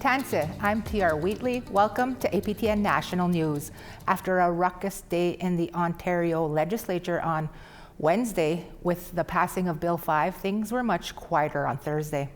Transit, I'm TR Wheatley. Welcome to APTN National News. After a ruckus day in the Ontario legislature on Wednesday with the passing of Bill 5, things were much quieter on Thursday.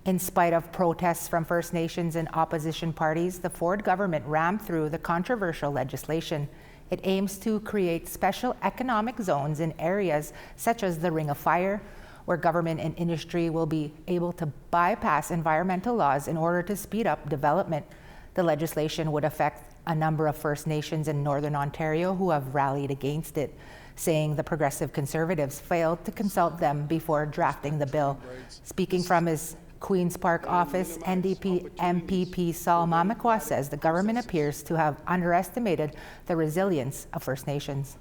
In spite of protests from First Nations and opposition parties, the Ford government rammed through the controversial legislation. It aims to create special economic zones in areas such as the Ring of Fire, where government and industry will be able to bypass environmental laws in order to speed up development. The legislation would affect a number of First Nations in Northern Ontario who have rallied against it, saying the Progressive Conservatives failed to consult them before drafting the bill. Speaking from his Queen's Park office, NDP MPP Saul Mamakwa says the government appears to have underestimated the resilience of First Nations.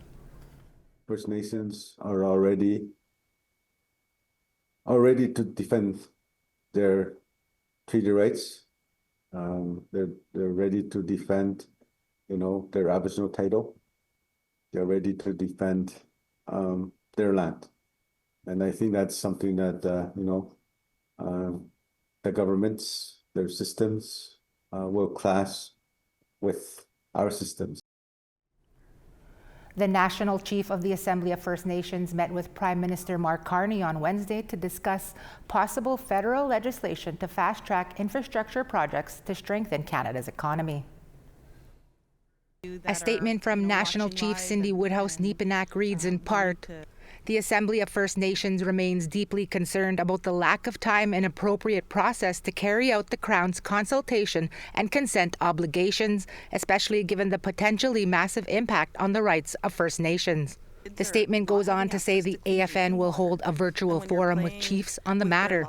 First Nations are already to defend their treaty rights. They're ready to defend, their Aboriginal title. They're ready to defend their land, and I think that's something that the governments, their systems, will clash with our systems. The National Chief of the Assembly of First Nations met with Prime Minister Mark Carney on Wednesday to discuss possible federal legislation to fast-track infrastructure projects to strengthen Canada's economy. A statement from National Chief Cindy Woodhouse-Nepenak reads in part, "The Assembly of First Nations remains deeply concerned about the lack of time and appropriate process to carry out the Crown's consultation and consent obligations, especially given the potentially massive impact on the rights of First Nations." The statement goes on to say the AFN will hold a virtual forum with chiefs on the matter.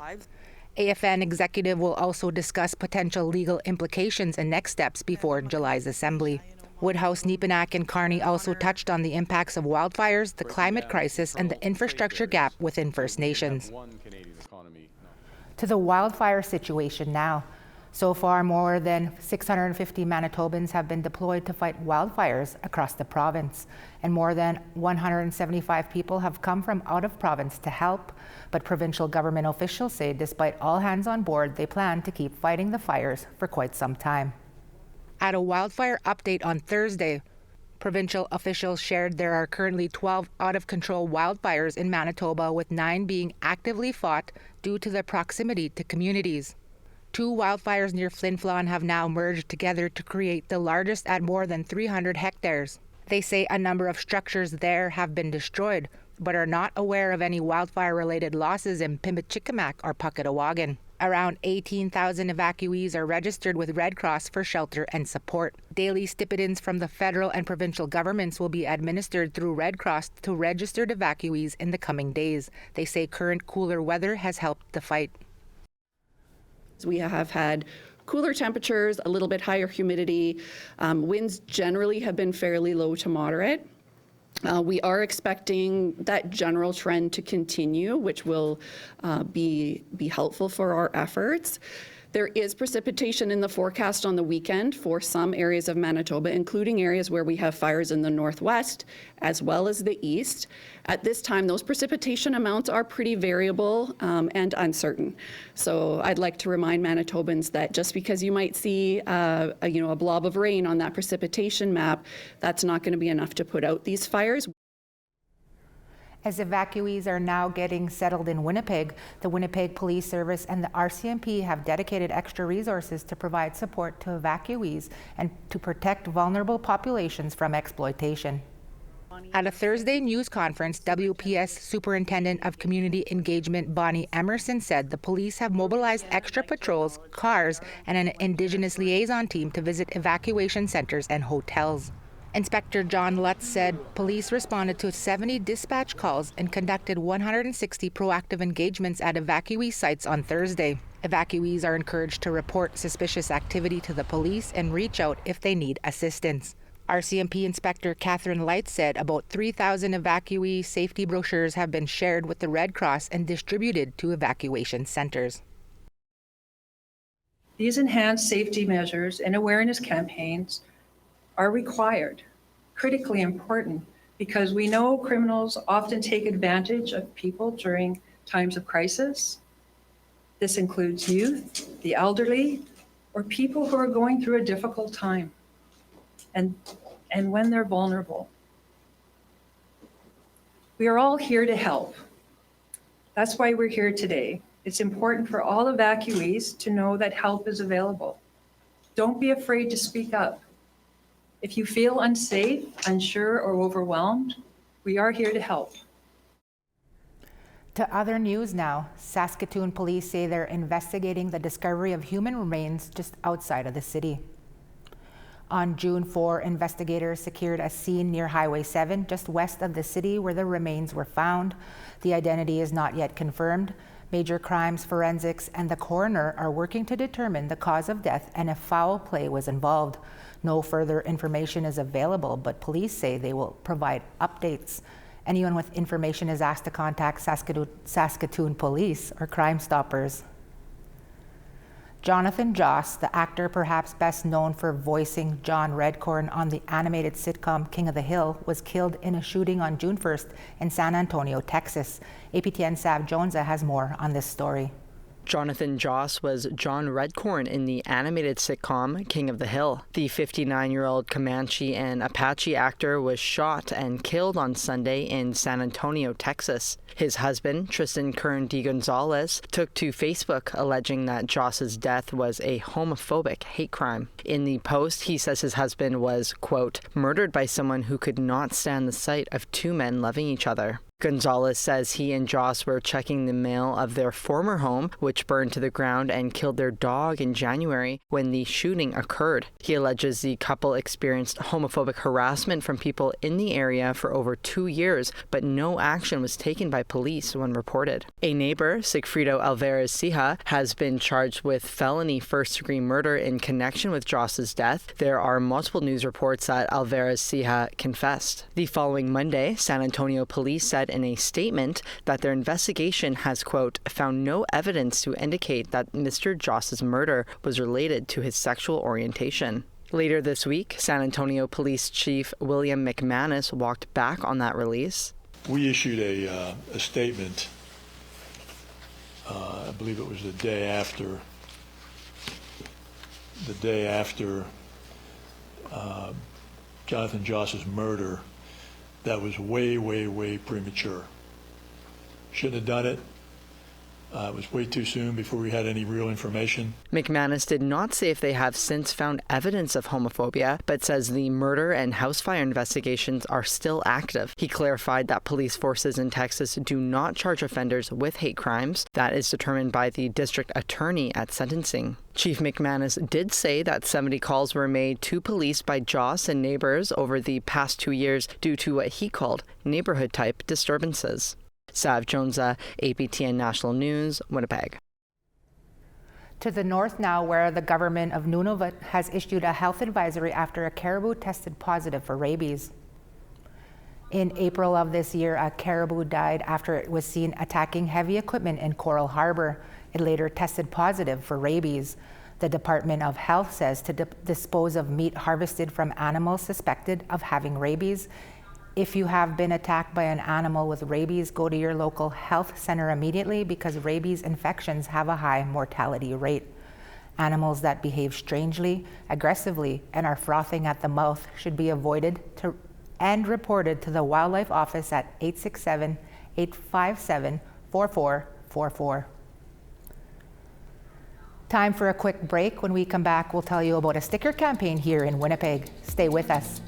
AFN executive will also discuss potential legal implications and next steps before July's Assembly. Woodhouse-Nepenak and Carney also touched on the impacts of wildfires, the climate crisis, and the infrastructure gap within First Nations. To the wildfire situation now. So far, more than 650 Manitobans have been deployed to fight wildfires across the province, and more than 175 people have come from out of province to help. But provincial government officials say despite all hands on board, they plan to keep fighting the fires for quite some time. At a wildfire update on Thursday, provincial officials shared there are currently 12 out-of-control wildfires in Manitoba, with 9 being actively fought due to their proximity to communities. 2 wildfires near Flin Flon have now merged together to create the largest at more than 300 hectares. They say a number of structures there have been destroyed, but are not aware of any wildfire-related losses in Pimicikamak or Puckatawagan. Around 18,000 evacuees are registered with Red Cross for shelter and support. Daily stipends from the federal and provincial governments will be administered through Red Cross to registered evacuees in the coming days. They say current cooler weather has helped the fight. We have had cooler temperatures, a little bit higher humidity. Winds generally have been fairly low to moderate. We are expecting that general trend to continue, which will be helpful for our efforts. There is precipitation in the forecast on the weekend for some areas of Manitoba, including areas where we have fires in the northwest as well as the east. At this time, those precipitation amounts are pretty variable and uncertain. So I'd like to remind Manitobans that just because you might see a blob of rain on that precipitation map, that's not going to be enough to put out these fires. As evacuees are now getting settled in Winnipeg, the Winnipeg Police Service and the RCMP have dedicated extra resources to provide support to evacuees and to protect vulnerable populations from exploitation. At a Thursday news conference, WPS Superintendent of Community Engagement Bonnie Emerson said the police have mobilized extra patrols, cars, and an Indigenous liaison team to visit evacuation centers and hotels. Inspector John Lutz said police responded to 70 dispatch calls and conducted 160 proactive engagements at evacuee sites on Thursday. Evacuees are encouraged to report suspicious activity to the police and reach out if they need assistance. RCMP Inspector Catherine Light said about 3,000 evacuee safety brochures have been shared with the Red Cross and distributed to evacuation centers. These enhanced safety measures and awareness campaigns are required, critically important, because we know criminals often take advantage of people during times of crisis. This includes youth, the elderly, or people who are going through a difficult time and when they're vulnerable. We are all here to help. That's why we're here today. It's important for all evacuees to know that help is available. Don't be afraid to speak up. If you feel unsafe, unsure, or overwhelmed, we are here to help. To other news now, Saskatoon Police say they're investigating the discovery of human remains just outside of the city. On June 4, investigators secured a scene near Highway 7, just west of the city, where the remains were found. The identity is not yet confirmed. Major crimes forensics and the coroner are working to determine the cause of death and if foul play was involved. No further information is available, but police say they will provide updates. Anyone with information is asked to contact Saskatoon Police or Crime Stoppers. Jonathan Joss, the actor perhaps best known for voicing John Redcorn on the animated sitcom King of the Hill, was killed in a shooting on June 1st in San Antonio, Texas. APTN Sav Jonza has more on this story. Jonathan Joss was John Redcorn in the animated sitcom King of the Hill. The 59-year-old Comanche and Apache actor was shot and killed on Sunday in San Antonio, Texas. His husband, Tristan Kern de Gonzalez, took to Facebook alleging that Joss's death was a homophobic hate crime. In the post, he says his husband was, quote, murdered by someone who could not stand the sight of two men loving each other. Gonzalez says he and Joss were checking the mail of their former home, which burned to the ground and killed their dog in January when the shooting occurred. He alleges the couple experienced homophobic harassment from people in the area for over 2 years, but no action was taken by police when reported. A neighbor, Sigfrido Alvarez Sija, has been charged with felony first-degree murder in connection with Joss's death. There are multiple news reports that Alvarez Sija confessed. The following Monday, San Antonio Police said in a statement that their investigation has, quote, found no evidence to indicate that Mr. Joss's murder was related to his sexual orientation. Later this week, San Antonio Police Chief William McManus walked back on that release. We issued a statement, I believe it was the day after Jonathan Joss's murder, that was way, way, way premature. Shouldn't have done it. It was way too soon before we had any real information. McManus did not say if they have since found evidence of homophobia, but says the murder and house fire investigations are still active. He clarified that police forces in Texas do not charge offenders with hate crimes. That is determined by the district attorney at sentencing. Chief McManus did say that 70 calls were made to police by Joss and neighbors over the past 2 years due to what he called neighborhood-type disturbances. Sav Jonza, APTN National News, Winnipeg. To the north now, where the government of Nunavut has issued a health advisory after a caribou tested positive for rabies. In April of this year, a caribou died after it was seen attacking heavy equipment in Coral Harbor. It later tested positive for rabies. The Department of Health says to dispose of meat harvested from animals suspected of having rabies. If you have been attacked by an animal with rabies, go to your local health center immediately because rabies infections have a high mortality rate. Animals that behave strangely, aggressively, and are frothing at the mouth should be avoided and reported to the Wildlife Office at 867-857-4444. Time for a quick break. When we come back, we'll tell you about a sticker campaign here in Winnipeg. Stay with us.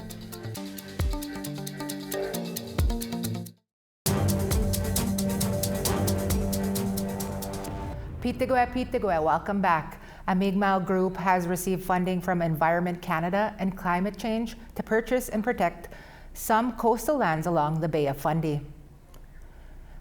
Pitigwe, welcome back. A Mi'kmaq group has received funding from Environment Canada and Climate Change to purchase and protect some coastal lands along the Bay of Fundy.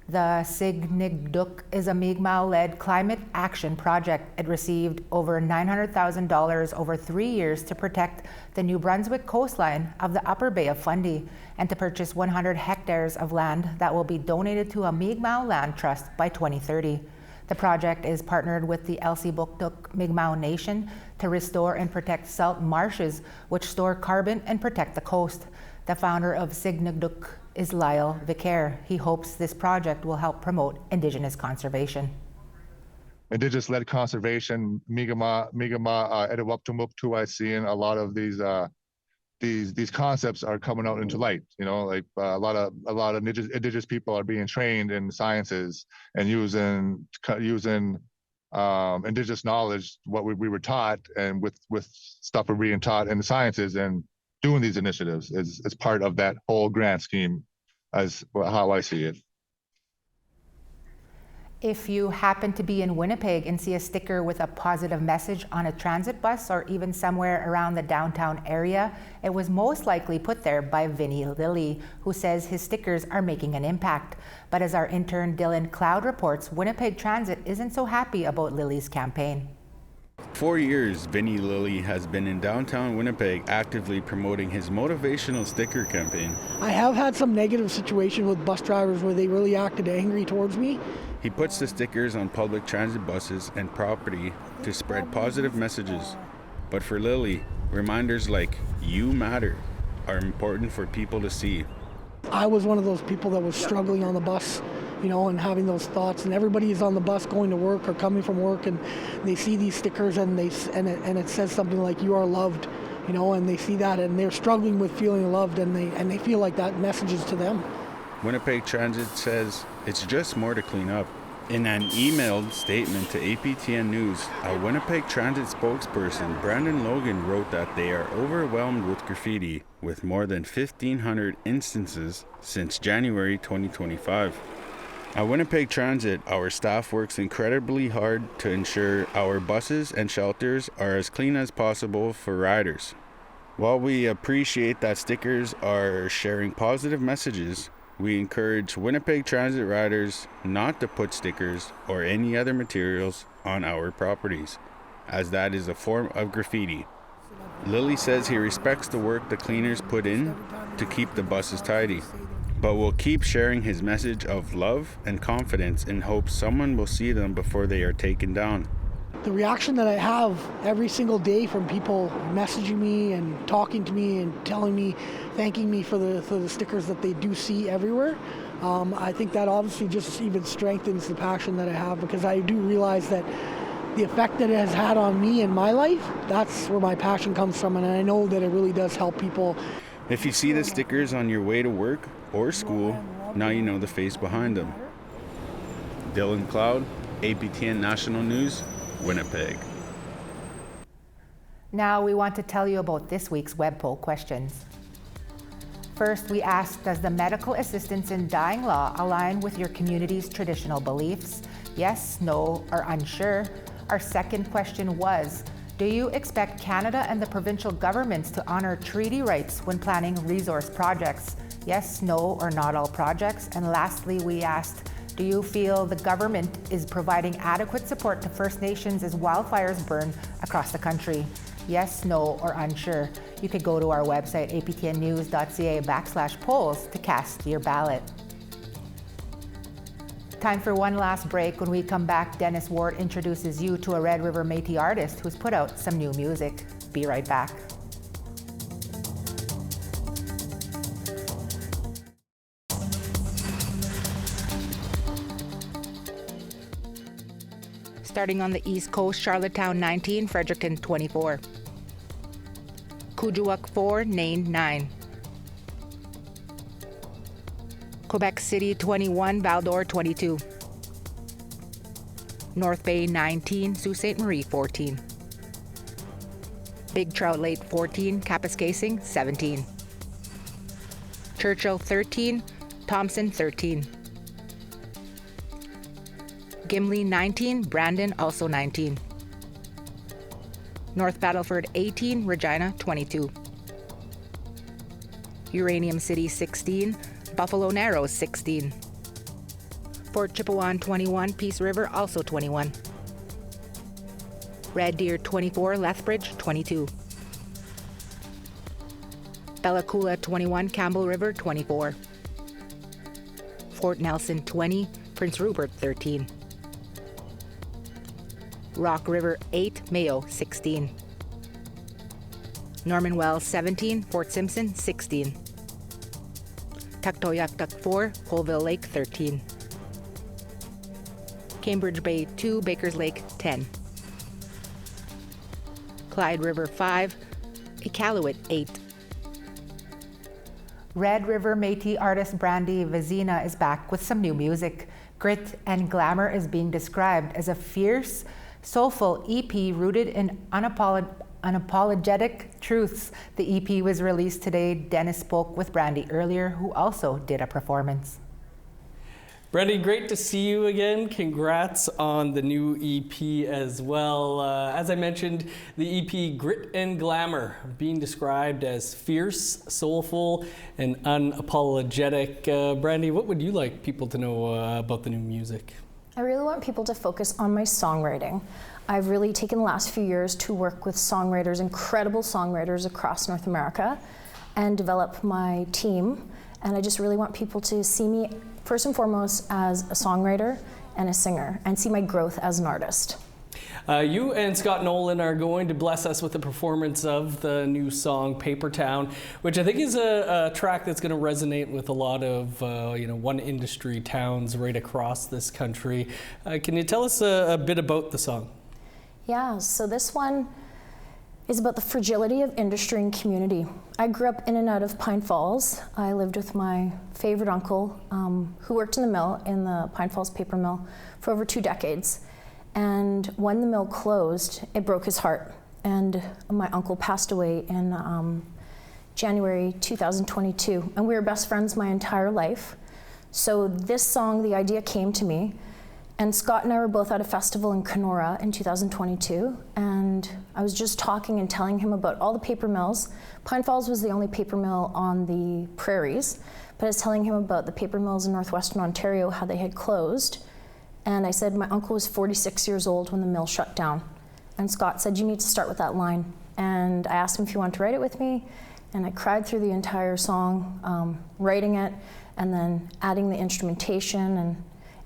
The Signigduk is a Mi'kmaq-led climate action project. It received over $900,000 over 3 years to protect the New Brunswick coastline of the Upper Bay of Fundy and to purchase 100 hectares of land that will be donated to a Mi'kmaq land trust by 2030. The project is partnered with the Elsipogtog Mi'kmaq Nation to restore and protect salt marshes, which store carbon and protect the coast. The founder of Signigduk is Lyle Vicaire. He hopes this project will help promote Indigenous conservation. indigenous-led conservation, Migama Edewaptumuk Tuwaisian, a lot of these concepts are coming out into light. Like a lot of indigenous people are being trained in sciences and using indigenous knowledge, what we were taught, and with stuff we're being taught in the sciences, and doing these initiatives is part of that whole grand scheme, as how I see it. If you happen to be in Winnipeg and see a sticker with a positive message on a transit bus or even somewhere around the downtown area, it was most likely put there by Vinnie Lilly, who says his stickers are making an impact. But as our intern Dylan Cloud reports, Winnipeg Transit isn't so happy about Lilly's campaign. 4 years, Vinnie Lilly has been in downtown Winnipeg actively promoting his motivational sticker campaign. I have had some negative situations with bus drivers where they really acted angry towards me. He puts the stickers on public transit buses and property to spread positive messages. But for Lilly, reminders like "You matter" are important for people to see. I was one of those people that was struggling on the bus, and having those thoughts, and everybody is on the bus going to work or coming from work, and they see these stickers and it says something like "You are loved," and they see that and they're struggling with feeling loved, and they feel like that message is to them. Winnipeg Transit says it's just more to clean up. In an emailed statement to APTN News, a Winnipeg Transit spokesperson, Brandon Logan, wrote that they are overwhelmed with graffiti, with more than 1,500 instances since January 2025. At Winnipeg Transit, our staff works incredibly hard to ensure our buses and shelters are as clean as possible for riders. While we appreciate that stickers are sharing positive messages, we encourage Winnipeg Transit riders not to put stickers or any other materials on our properties, as that is a form of graffiti. Lilly says he respects the work the cleaners put in to keep the buses tidy, but will keep sharing his message of love and confidence in hopes someone will see them before they are taken down. The reaction that I have every single day from people messaging me and talking to me and telling me, thanking me for the stickers that they do see everywhere, I think that obviously just even strengthens the passion that I have, because I do realize that the effect that it has had on me in my life, that's where my passion comes from, and I know that it really does help people. If you see the stickers on your way to work or school, now you know the face behind them. Dylan Cloud, APTN National News, Winnipeg. Now we want to tell you about this week's web poll questions. First, we asked, does the medical assistance in dying law align with your community's traditional beliefs? Yes, no, or unsure. Our second question was, do you expect Canada and the provincial governments to honor treaty rights when planning resource projects? Yes, no, or not all projects. And lastly, we asked, do you feel the government is providing adequate support to First Nations as wildfires burn across the country? Yes, no, or unsure. You could go to our website, aptnnews.ca/polls to cast your ballot. Time for one last break. When we come back, Dennis Ward introduces you to a Red River Métis artist who's put out some new music. Be right back. Starting on the East Coast, Charlottetown 19, Fredericton 24. Kuujjuaq 4, Nain 9. Quebec City 21, Val-d'Or 22. North Bay 19, Sault Ste. Marie 14. Big Trout Lake 14, Kapuskasing 17. Churchill 13, Thompson 13. Gimli 19, Brandon also 19. North Battleford 18, Regina 22. Uranium City 16, Buffalo Narrows 16. Fort Chipewyan 21, Peace River also 21. Red Deer 24, Lethbridge 22. Bella Coola 21, Campbell River 24. Fort Nelson 20, Prince Rupert 13. Rock River 8, Mayo 16. Norman Wells 17, Fort Simpson 16. Tuktoyaktuk 4, Colville Lake 13. Cambridge Bay 2, Bakers Lake 10. Clyde River 5, Iqaluit 8. Red River Métis artist Brandy Vzina is back with some new music. Grit and Glamour is being described as a fierce, soulful EP rooted in unapologetic truths. The EP was released today. Dennis spoke with Brandy earlier, who also did a performance. Brandy, great to see you again. Congrats on the new EP as well. As I mentioned, the EP Grit and Glamour being described as fierce, soulful, and unapologetic. Brandy, what would you like people to know about the new music? I really want people to focus on my songwriting. I've really taken the last few years to work with songwriters, incredible songwriters across North America, and develop my team. And I just really want people to see me first and foremost as a songwriter and a singer, and see my growth as an artist. You and Scott Nolan are going to bless us with a performance of the new song Paper Town, which I think is a track that's going to resonate with a lot of one industry towns right across this country. Can you tell us a bit about the song? Yeah, so this one is about the fragility of industry and community. I grew up in and out of Pine Falls. I lived with my favorite uncle who worked in the mill, in the Pine Falls paper mill, for over 2 decades. And when the mill closed, it broke his heart. And my uncle passed away in January 2022. And we were best friends my entire life. So this song, the idea came to me. And Scott and I were both at a festival in Kenora in 2022, and I was just talking and telling him about all the paper mills. Pine Falls was the only paper mill on the prairies, but I was telling him about the paper mills in northwestern Ontario, how they had closed. And I said, my uncle was 46 years old when the mill shut down. And Scott said, you need to start with that line. And I asked him if he wanted to write it with me, and I cried through the entire song, writing it, and then adding the instrumentation. And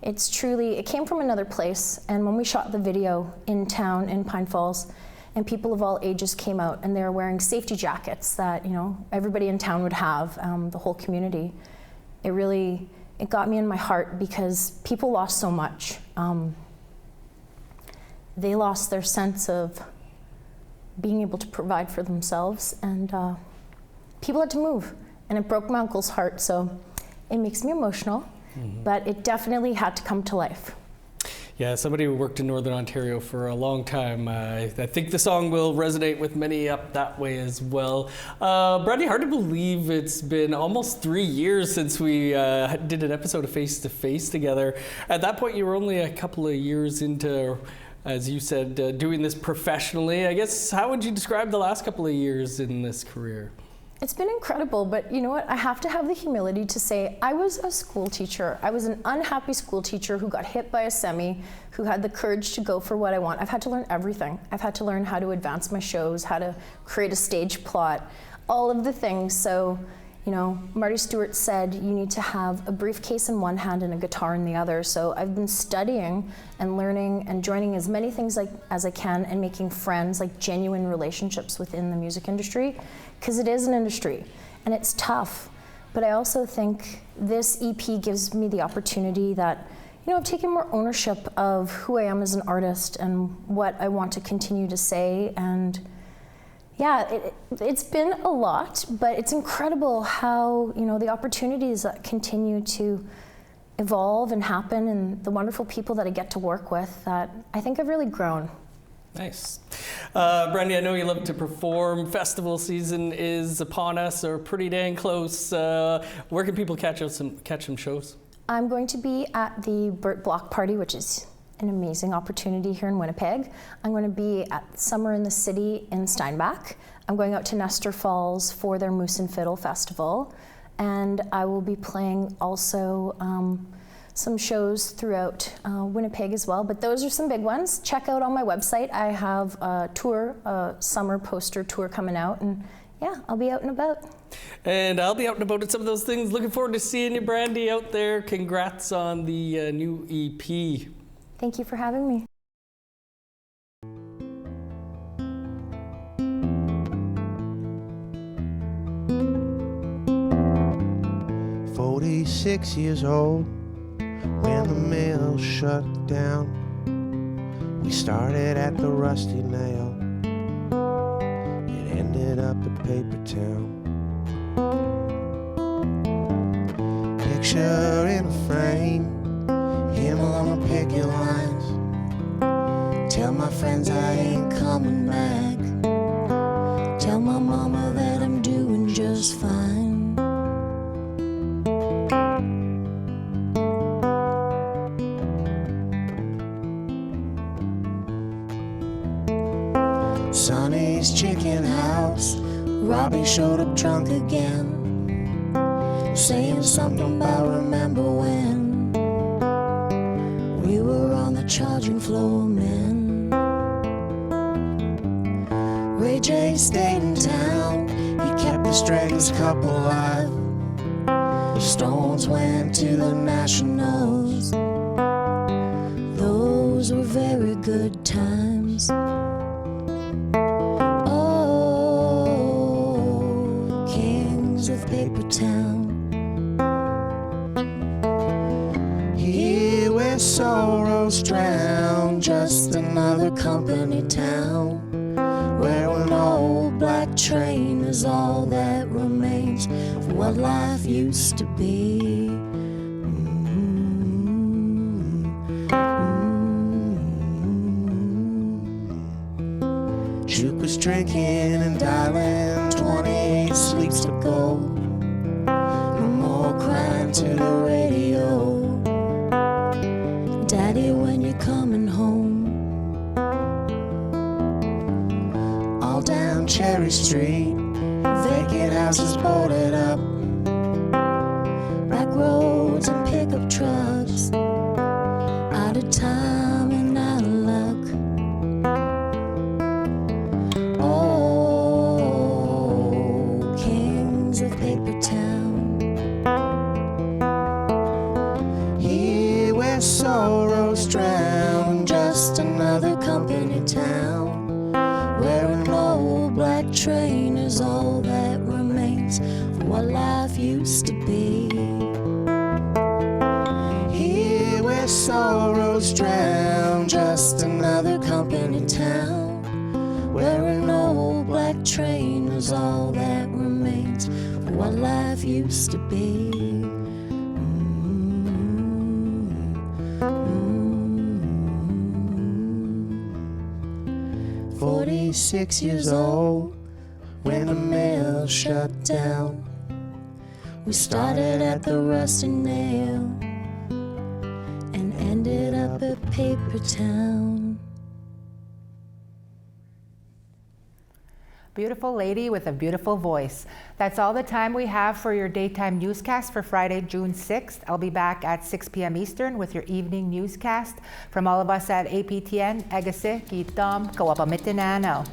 it came from another place. And when we shot the video in town in Pine Falls, and people of all ages came out, and they were wearing safety jackets that everybody in town would have, the whole community. It got me in my heart because people lost so much. They lost their sense of being able to provide for themselves, and people had to move, and it broke my uncle's heart. So it makes me emotional. But it definitely had to come to life. Yeah, somebody who worked in Northern Ontario for a long time. I think the song will resonate with many up that way as well. Brandy, hard to believe it's been almost 3 years since we did an episode of Face to Face together. At that point, you were only a couple of years into, as you said, doing this professionally. I guess, how would you describe the last couple of years in this career? It's been incredible, but you know what? I have to have the humility to say I was a school teacher. I was an unhappy school teacher who got hit by a semi, who had the courage to go for what I want. I've had to learn everything. I've had to learn how to advance my shows, how to create a stage plot, all of the things. So, Marty Stewart said you need to have a briefcase in one hand and a guitar in the other. So I've been studying and learning and joining as many things as I can, and making friends, like genuine relationships within the music industry, because it is an industry and it's tough. But I also think this EP gives me the opportunity that, I've taken more ownership of who I am as an artist and what I want to continue to say. And yeah, it's been a lot, but it's incredible how, the opportunities that continue to evolve and happen, and the wonderful people that I get to work with, that I think I've really grown. Nice. Brandy, I know you love to perform. Festival season is upon us, or pretty dang close. Where can people catch some shows? I'm going to be at the Burt Block Party, which is an amazing opportunity here in Winnipeg. I'm going to be at Summer in the City in Steinbach. I'm going out to Nestor Falls for their Moose and Fiddle Festival. And I will be playing also some shows throughout Winnipeg as well, but those are some big ones. Check out on my website. I have a summer poster tour coming out, and yeah, I'll be out and about. And I'll be out and about at some of those things. Looking forward to seeing you, Brandy, out there. Congrats on the new EP. Thank you for having me. "46 years old, when the mill shut down. We started at the Rusty Nail, it ended up at Paper Town. Picture in a frame, him on a picket lines. Tell my friends I ain't coming back. Tell my mama that I'm doing just fine. Sonny's chicken house, Robbie showed up drunk again, saying something about remember when we were on the charging floor, men. Ray J stayed in town, he kept the Strangers Cup alive. The Stones went to the Nationals, those were very good times. Oh, kings of Paper Town. Here where sorrows drown, just another company town, where an old black train is all that remains of what life used to be. Juke was drinking and dialing, 28 sleeps to go. No more crying to the radio. Daddy, when you're coming home. All down Cherry Street, vacant houses boarded up, back roads and pickup trucks, out of time and out of luck. Oh, kings of Paper Town. Here where sorrows drown, just another company town, where an old black train is all that remains of what life used to be. Here where sorrows drown, just another company town, where an old black train is all that remains of what life used to be. 46 years old, when the mill shut down. We started at the Rusty Nail and ended up at Paper Town. Beautiful lady with a beautiful voice. That's all the time we have for your daytime newscast for Friday, June 6th. I'll be back at 6 p.m. Eastern with your evening newscast. From all of us at APTN, Egasi, Kitom, Kawapamitinanaw.